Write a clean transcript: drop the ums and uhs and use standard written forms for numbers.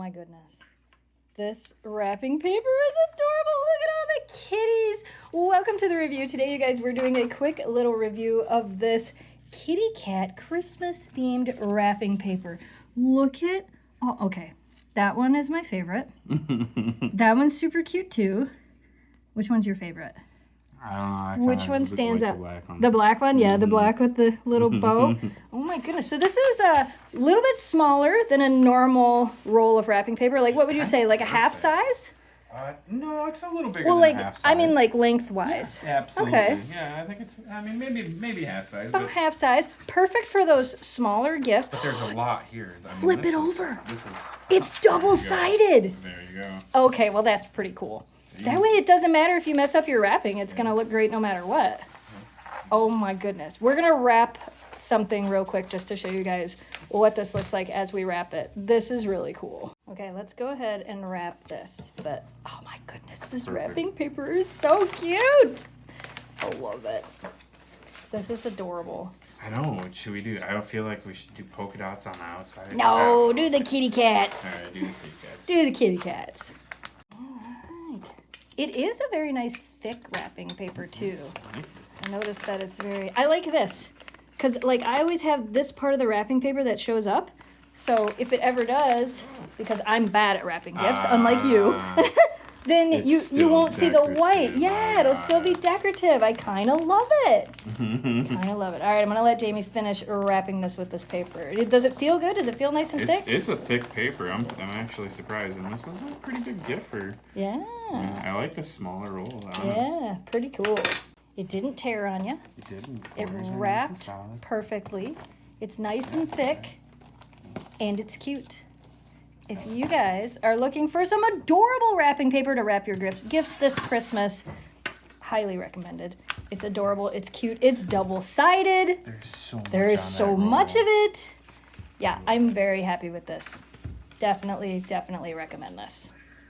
my goodness. This wrapping paper is adorable. Look at all the kitties. Welcome to the review. Today, you guys, we're doing a quick little review of this kitty cat Christmas themed wrapping paper. Look at, oh, okay. That one is my favorite. That one's super cute too. Which one's your favorite? I don't know. Which one stands like out? The black one. The black one? Yeah, the black with the little bow. Oh my goodness. So this is a little bit smaller than a normal roll of wrapping paper. Like, what would you say? Like a half size? No, it's a little bigger Well, than like, half size. I mean, like lengthwise. Yeah, absolutely. Okay. Yeah, I think it's, I mean, maybe half size. About half size. Perfect for those smaller gifts. But there's a lot here. I mean, Flip it over. This is. It's double-sided. There you go. Okay, well, that's pretty cool. That way it doesn't matter if you mess up your wrapping. It's going to look great no matter what. Oh my goodness. We're going to wrap something real quick just to show you guys what this looks like as we wrap it. This is really cool. Okay, let's go ahead and wrap this. But, oh my goodness, this wrapping paper is so cute. I love it. This is adorable. I know. What should we do? I feel like we should do polka dots on the outside. No, do the kitty cats. All right, do the kitty cats. Do the kitty cats. All right. It is a very nice thick wrapping paper too. I noticed that it's very, I like this. Because like I always have this part of the wrapping paper that shows up. So if it ever does, because I'm bad at wrapping gifts, unlike you, then you won't see the white. Yeah, it'll still be decorative. I kind of love it. Kind of love it. All right, I'm going to let Jamie finish wrapping this with this paper. Does it feel good? Does it feel nice and thick? It's a thick paper. I'm actually surprised. And this is a pretty big gift for... Yeah. I like the smaller roll. Yeah, pretty cool. It didn't tear on you. It didn't. It wrapped perfectly. It's nice and thick. And it's cute. If you guys are looking for some adorable wrapping paper to wrap your gifts this Christmas, highly recommended. It's adorable. It's cute. It's double-sided. There is so much of it. Yeah, I'm very happy with this. Definitely recommend this.